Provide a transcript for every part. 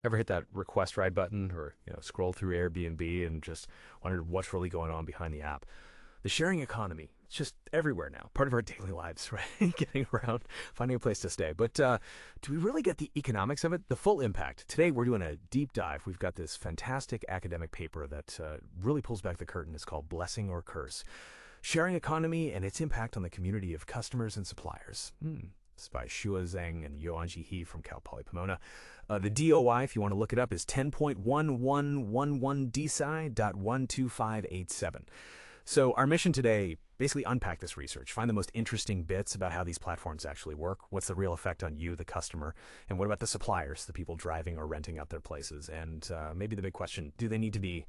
Ever hit that request ride button or, scroll through Airbnb and just wondered what's really going on behind the app? The sharing economy, it's just everywhere now, part of our daily lives, right? Getting around, finding a place to stay. But do we really get the economics of it, the full impact? Today, we're doing a deep dive. We've got this fantastic academic paper that really pulls back the curtain. It's called Blessing or Curse: Sharing Economy and Its Impact on the Community of Customers and Suppliers. It's by Shua Zheng and Yuanji He from Cal Poly Pomona. The DOI, if you want to look it up, is 10.1111 DSI.12587. So our mission today, basically unpack this research, find the most interesting bits about how these platforms actually work, what's the real effect on you, the customer, and what about the suppliers, the people driving or renting out their places, and maybe the big question, do they need to be,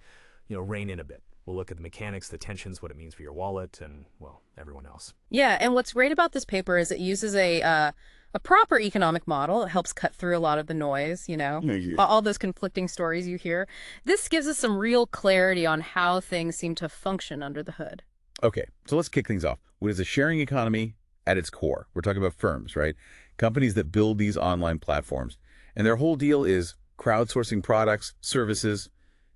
rein in a bit? We'll look at the mechanics, the tensions, what it means for your wallet, and, well, everyone else. Yeah, and what's great about this paper is it uses a proper economic model. It helps cut through a lot of the noise, Yeah. all those conflicting stories you hear. This gives us some real clarity on how things seem to function under the hood. Okay, so let's kick things off. What is a sharing economy at its core? We're talking about firms, right? Companies that build these online platforms. And their whole deal is crowdsourcing products, services,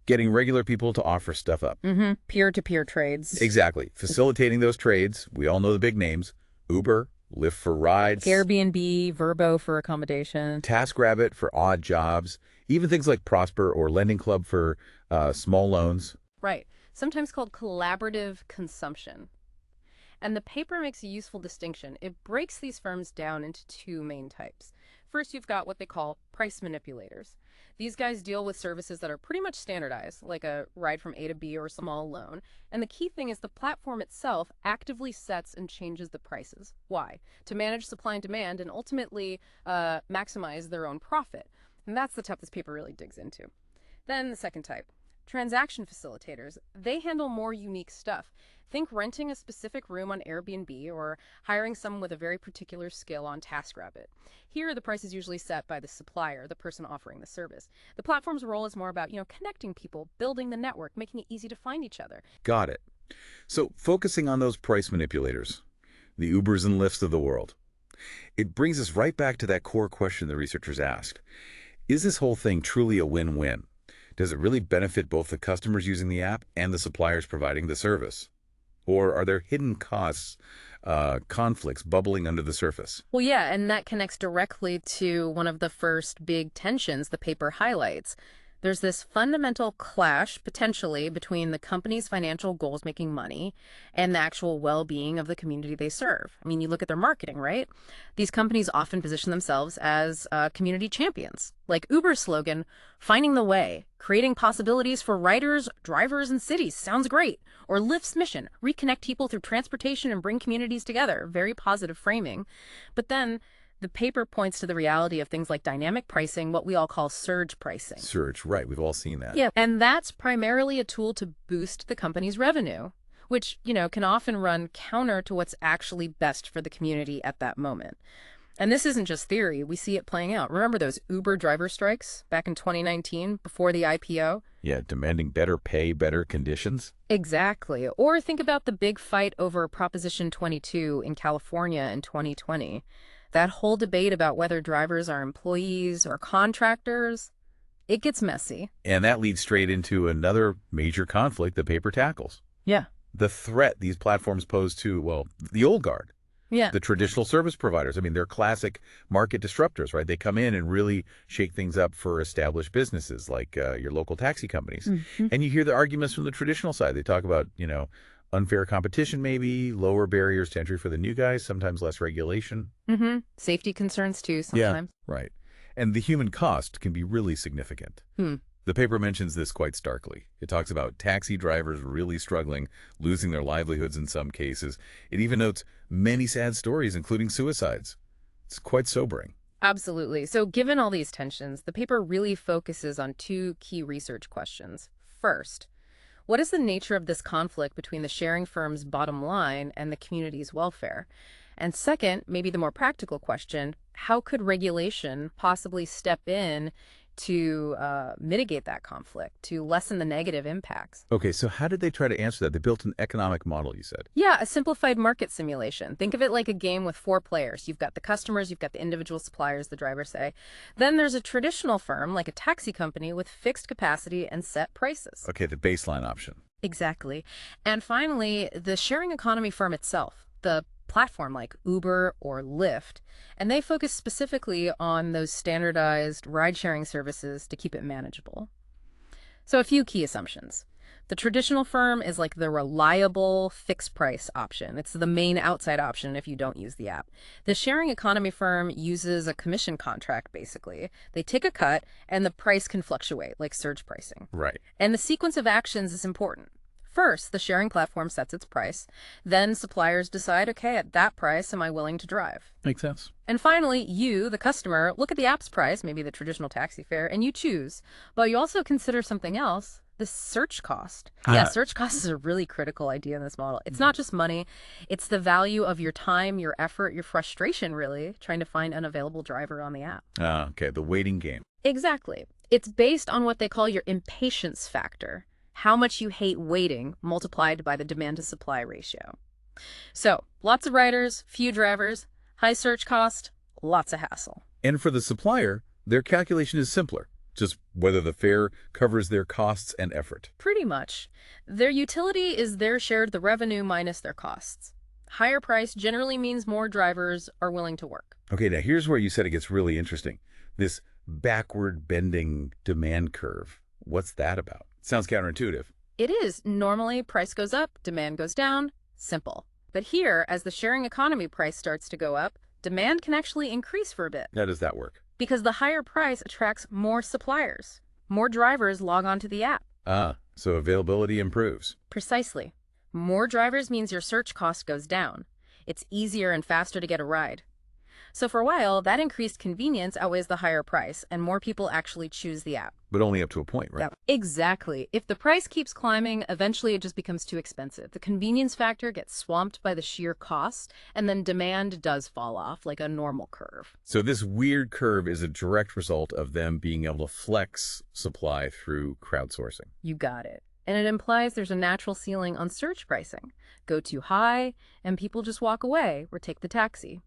getting regular people to offer stuff up. Peer-to-peer trades. Exactly. Facilitating those trades. We all know the big names: Uber, Lyft for rides, Airbnb, Verbo for accommodation. TaskRabbit for odd jobs, even things like Prosper or Lending Club for small loans. Right. Sometimes called collaborative consumption. And the paper makes a useful distinction. It breaks these firms down into two main types. First, you've got what they call price manipulators. These guys deal with services that are pretty much standardized, like a ride from A to B or a small loan. And the key thing is the platform itself actively sets and changes the prices. Why? To manage supply and demand and ultimately maximize their own profit. And that's the type this paper really digs into. Then the second type, transaction facilitators. They handle more unique stuff. Think renting a specific room on Airbnb or hiring someone with a very particular skill on TaskRabbit. Here, the price is usually set by the supplier, the person offering the service. The platform's role is more about, connecting people, building the network, making it easy to find each other. Got it. So focusing on those price manipulators, the Ubers and Lyfts of the world, it brings us right back to that core question the researchers asked. Is this whole thing truly a win-win? Does it really benefit both the customers using the app and the suppliers providing the service? Or are there hidden costs, conflicts bubbling under the surface? Well, yeah, and that connects directly to one of the first big tensions the paper highlights. There's this fundamental clash, potentially, between the company's financial goals making money and the actual well-being of the community they serve. I mean, you look at their marketing, right? These companies often position themselves as community champions, like Uber's slogan, "Finding the way, creating possibilities for riders, drivers, and cities." Sounds great. Or Lyft's mission, "Reconnect people through transportation and bring communities together." Very positive framing. But then the paper points to the reality of things like dynamic pricing, what we all call surge pricing. Surge, right. We've all seen that. Yeah, and that's primarily a tool to boost the company's revenue, which, can often run counter to what's actually best for the community at that moment. And this isn't just theory. We see it playing out. Remember those Uber driver strikes back in 2019 before the IPO? Yeah, demanding better pay, better conditions. Exactly. Or think about the big fight over Proposition 22 in California in 2020. That whole debate about whether drivers are employees or contractors, it gets messy. And that leads straight into another major conflict the paper tackles. Yeah. The threat these platforms pose to, well, the old guard, Yeah. the traditional service providers. I mean, they're classic market disruptors, right? They come in and really shake things up for established businesses like your local taxi companies. And you hear the arguments from the traditional side. They talk about, unfair competition maybe, lower barriers to entry for the new guys, sometimes less regulation. Safety concerns too sometimes. Right. And the human cost can be really significant. The paper mentions this quite starkly. It talks about taxi drivers really struggling, losing their livelihoods in some cases. It even notes many sad stories, including suicides. It's quite sobering. Absolutely. So given all these tensions, the paper really focuses on two key research questions. First, what is the nature of this conflict between the sharing firm's bottom line and the community's welfare? And second, maybe the more practical question, how could regulation possibly step in to mitigate that conflict, to lessen the negative impacts. Okay, so how did they try to answer that? They built an economic model, you said. Yeah, a simplified market simulation. Think of it like a game with 4 players. You've got the customers, you've got the individual suppliers, the drivers say. Then there's a traditional firm, like a taxi company, with fixed capacity and set prices. Okay, the baseline option. Exactly. And finally, the sharing economy firm itself, the platform like Uber or Lyft, and they focus specifically on those standardized ride-sharing services to keep it manageable. So a few key assumptions. The traditional firm is like the reliable fixed price option. It's the main outside option if you don't use the app. The sharing economy firm uses a commission contract, basically. They take a cut, and the price can fluctuate, like surge pricing. Right. And the sequence of actions is important. First, the sharing platform sets its price. Then suppliers decide, okay, at that price, am I willing to drive? Makes sense. And finally, you, the customer, look at the app's price, maybe the traditional taxi fare, and you choose. But you also consider something else, the search cost. Yeah, search cost is a really critical idea in this model. It's not just money. It's the value of your time, your effort, your frustration, really, trying to find an available driver on the app. Okay, the waiting game. Exactly. It's based on what they call your impatience factor. How much you hate waiting multiplied by the demand to supply ratio. So, lots of riders, few drivers, high search cost, lots of hassle. And for the supplier, their calculation is simpler. Just whether the fare covers their costs and effort. Pretty much. Their utility is their share of the revenue minus their costs. Higher price generally means more drivers are willing to work. Okay, now here's where you said it gets really interesting. This backward bending demand curve. What's that about? Sounds counterintuitive. It is. Normally, price goes up, demand goes down. Simple. But here, as the sharing economy price starts to go up, demand can actually increase for a bit. How does that work? Because the higher price attracts more suppliers. More drivers log onto the app. So availability improves. Precisely. More drivers means your search cost goes down. It's easier and faster to get a ride. So for a while, that increased convenience outweighs the higher price, and more people actually choose the app. But only up to a point, right? Yeah, exactly. If the price keeps climbing, eventually it just becomes too expensive. The convenience factor gets swamped by the sheer cost, and then demand does fall off like a normal curve. So this weird curve is a direct result of them being able to flex supply through crowdsourcing. You got it. And it implies there's a natural ceiling on search pricing. Go too high, and people just walk away or take the taxi.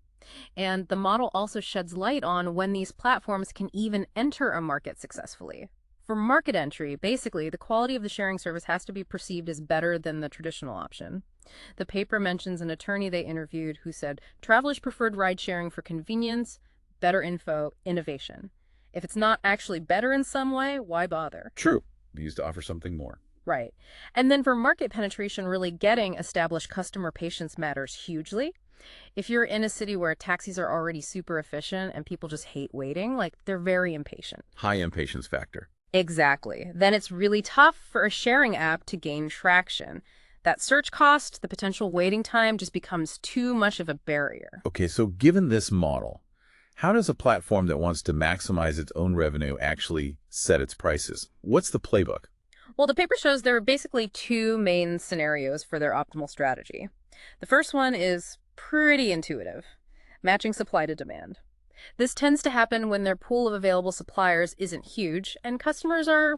And the model also sheds light on when these platforms can even enter a market successfully. For market entry, basically, the quality of the sharing service has to be perceived as better than the traditional option. The paper mentions an attorney they interviewed who said, travelers preferred ride-sharing for convenience, better info, innovation. If it's not actually better in some way, why bother? True. They used to offer something more. Right. And then for market penetration, really getting established customer patience matters hugely. If you're in a city where taxis are already super efficient and people just hate waiting, like they're very impatient. High impatience factor. Exactly. Then it's really tough for a sharing app to gain traction. That search cost, the potential waiting time just becomes too much of a barrier. Okay, so given this model, how does a platform that wants to maximize its own revenue actually set its prices? What's the playbook? Well, the paper shows there are basically 2 main scenarios for their optimal strategy. The first one is pretty intuitive, matching supply to demand. This tends to happen when their pool of available suppliers isn't huge and customers are,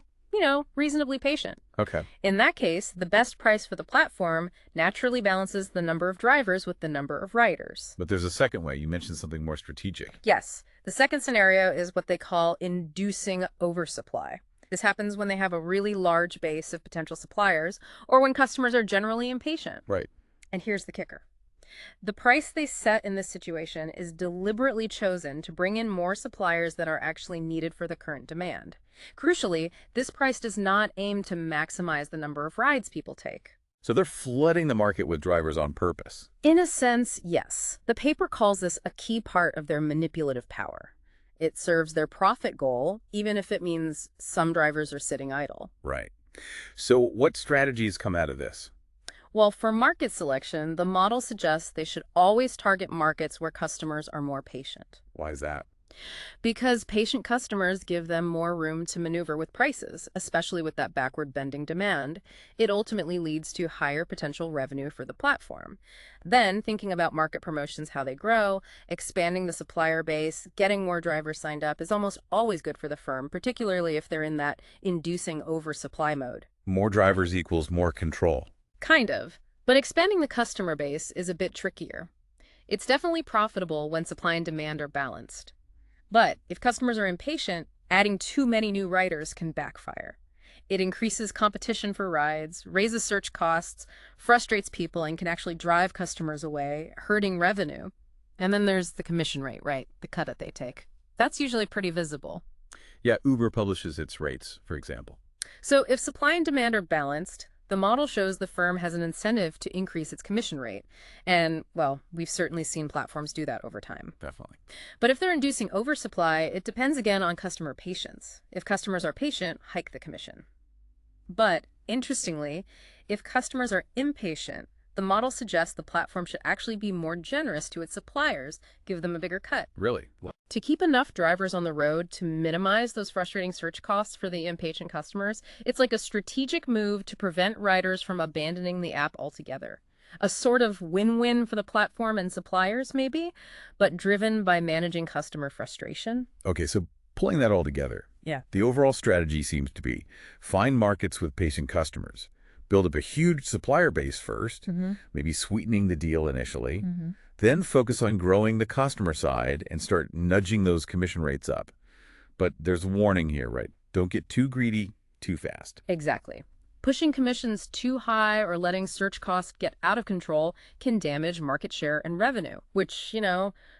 reasonably patient. Okay. In that case, the best price for the platform naturally balances the number of drivers with the number of riders. But there's a second way. You mentioned something more strategic. Yes. The second scenario is what they call inducing oversupply. This happens when they have a really large base of potential suppliers or when customers are generally impatient. Right. And here's the kicker. The price they set in this situation is deliberately chosen to bring in more suppliers that are actually needed for the current demand. Crucially, this price does not aim to maximize the number of rides people take. So they're flooding the market with drivers on purpose. In a sense, yes. The paper calls this a key part of their manipulative power. It serves their profit goal, even if it means some drivers are sitting idle. Right. So what strategies come out of this? Well, for market selection, the model suggests they should always target markets where customers are more patient. Why is that? Because patient customers give them more room to maneuver with prices, especially with that backward bending demand. It ultimately leads to higher potential revenue for the platform. Then, thinking about market promotions, how they grow, expanding the supplier base, getting more drivers signed up is almost always good for the firm, particularly if they're in that inducing oversupply mode. More drivers equals more control. Kind of. But expanding the customer base is a bit trickier. It's definitely profitable when supply and demand are balanced. But if customers are impatient, adding too many new riders can backfire. It increases competition for rides, raises search costs, frustrates people, and can actually drive customers away, hurting revenue. And then there's the commission rate, right? The cut that they take. That's usually pretty visible. Yeah, Uber publishes its rates, for example. So if supply and demand are balanced, the model shows the firm has an incentive to increase its commission rate. And, well, we've certainly seen platforms do that over time. Definitely. But if they're inducing oversupply, it depends again on customer patience. If customers are patient, hike the commission. But, interestingly, if customers are impatient, the model suggests the platform should actually be more generous to its suppliers, give them a bigger cut. Really? To keep enough drivers on the road to minimize those frustrating search costs for the impatient customers, it's like a strategic move to prevent riders from abandoning the app altogether. A sort of win-win for the platform and suppliers, maybe, but driven by managing customer frustration. Okay, so pulling that all together, Yeah. the overall strategy seems to be find markets with patient customers, build up a huge supplier base first, maybe sweetening the deal initially, then focus on growing the customer side and start nudging those commission rates up. But there's a warning here, right? Don't get too greedy too fast. Exactly. Pushing commissions too high or letting search costs get out of control can damage market share and revenue, which,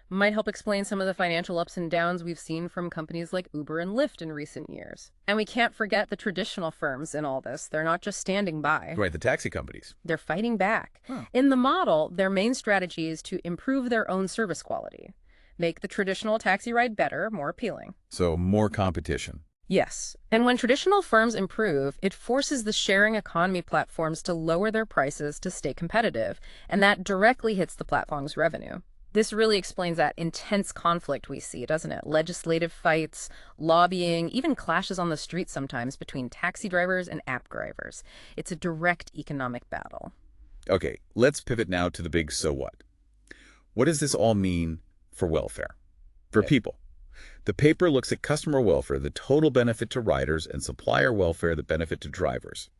might help explain some of the financial ups and downs we've seen from companies like Uber and Lyft in recent years. And we can't forget the traditional firms in all this. They're not just standing by. Right, the taxi companies. They're fighting back. Huh. In the model, their main strategy is to improve their own service quality, make the traditional taxi ride better, more appealing. So more competition. Yes. And when traditional firms improve, it forces the sharing economy platforms to lower their prices to stay competitive, and that directly hits the platform's revenue. This really explains that intense conflict we see, doesn't it? Legislative fights, lobbying, even clashes on the street sometimes between taxi drivers and app drivers. It's a direct economic battle. Okay, let's pivot now to the big so what. What does this all mean for welfare? For people? The paper looks at customer welfare, the total benefit to riders, and supplier welfare, the benefit to drivers,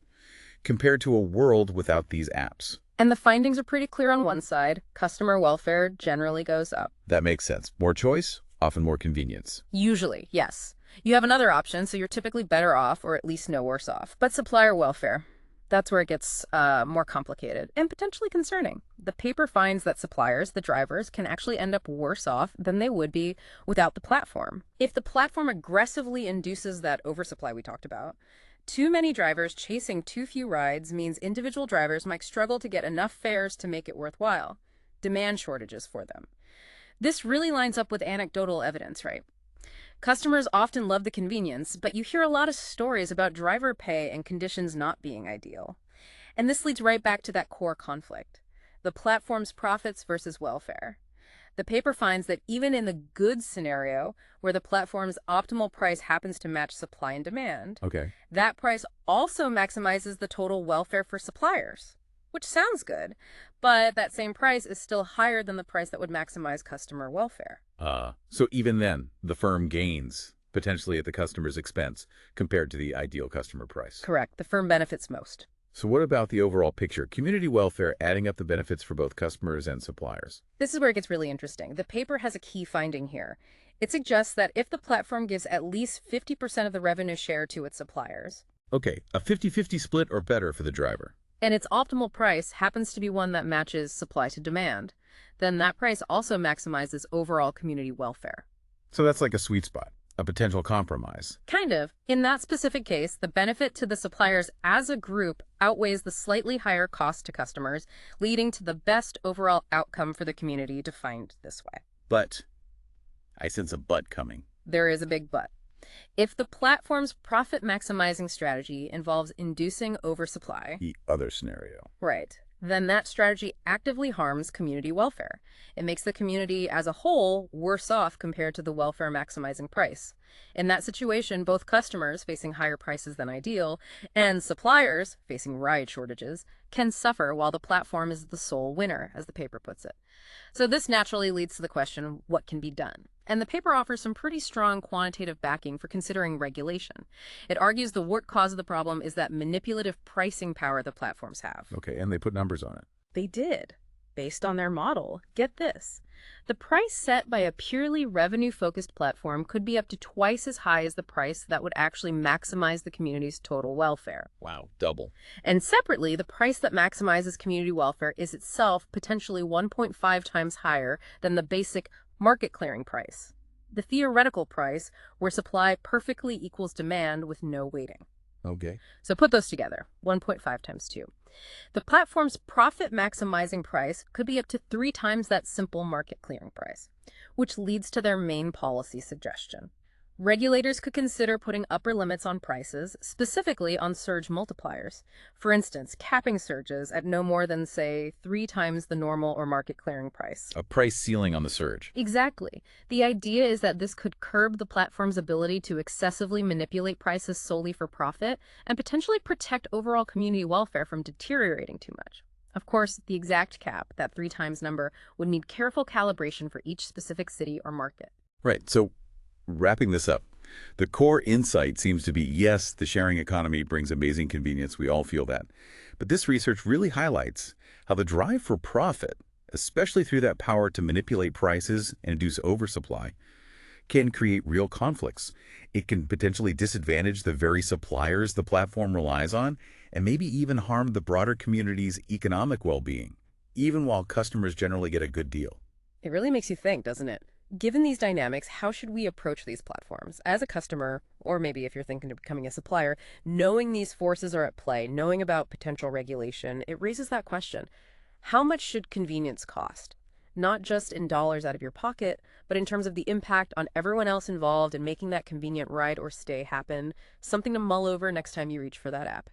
compared to a world without these apps. And the findings are pretty clear on one side. Customer welfare generally goes up. That makes sense. More choice, often more convenience. Usually, yes. You have another option, so you're typically better off or at least no worse off. But supplier welfare, that's where it gets more complicated and potentially concerning. The paper finds that suppliers, the drivers, can actually end up worse off than they would be without the platform. If the platform aggressively induces that oversupply we talked about, too many drivers chasing too few rides means individual drivers might struggle to get enough fares to make it worthwhile. Demand shortages for them. This really lines up with anecdotal evidence, right? Customers often love the convenience, but you hear a lot of stories about driver pay and conditions not being ideal. And this leads right back to that core conflict, the platform's profits versus welfare. The paper finds that even in the good scenario, where the platform's optimal price happens to match supply and demand, that price also maximizes the total welfare for suppliers, which sounds good, but that same price is still higher than the price that would maximize customer welfare. So even then, the firm gains, potentially at the customer's expense, compared to the ideal customer price. Correct. The firm benefits most. So what about the overall picture? Community welfare adding up the benefits for both customers and suppliers. This is where it gets really interesting. The paper has a key finding here. It suggests that if the platform gives at least 50% of the revenue share to its suppliers, Okay, a 50-50 split or better for the driver. and its optimal price happens to be one that matches supply to demand, then that price also maximizes overall community welfare. So that's like a sweet spot, a potential compromise. Kind of. In that specific case, the benefit to the suppliers as a group outweighs the slightly higher cost to customers, leading to the best overall outcome for the community defined this way. But I sense a but coming. There is a big but. If the platform's profit maximizing strategy involves inducing oversupply, The other scenario. right, then that strategy actively harms community welfare. It makes the community as a whole worse off compared to the welfare maximizing price. In that situation, both customers facing higher prices than ideal and suppliers facing ride shortages can suffer while the platform is the sole winner, as the paper puts it. So this naturally leads to the question, what can be done? And the paper offers some pretty strong quantitative backing for considering regulation. It argues the root cause of the problem is that manipulative pricing power the platforms have. Okay, and they put numbers on it. They did, based on their model. Get this. The price set by a purely revenue-focused platform could be up to twice as high as the price that would actually maximize the community's total welfare. Wow, double. And separately, the price that maximizes community welfare is itself potentially 1.5 times higher than the basic market clearing price, the theoretical price where supply perfectly equals demand with no weighting. Okay. So put those together, 1.5 times 2. The platform's profit maximizing price could be up to 3 times that simple market clearing price, which leads to their main policy suggestion. Regulators could consider putting upper limits on prices, specifically on surge multipliers. For instance, capping surges at no more than, say, 3 times the normal or market clearing price. A price ceiling on the surge. Exactly. The idea is that this could curb the platform's ability to excessively manipulate prices solely for profit and potentially protect overall community welfare from deteriorating too much. Of course, the exact cap, that 3 times number, would need careful calibration for each specific city or market. Right, so wrapping this up, the core insight seems to be, yes, the sharing economy brings amazing convenience. We all feel that. But this research really highlights how the drive for profit, especially through that power to manipulate prices and induce oversupply, can create real conflicts. It can potentially disadvantage the very suppliers the platform relies on, and maybe even harm the broader community's economic well-being, even while customers generally get a good deal. It really makes you think, doesn't it? Given these dynamics, how should we approach these platforms? As a customer, or maybe if you're thinking of becoming a supplier, knowing these forces are at play, knowing about potential regulation, it raises that question. How much should convenience cost? Not just in dollars out of your pocket, but in terms of the impact on everyone else involved in making that convenient ride or stay happen. Something to mull over next time you reach for that app.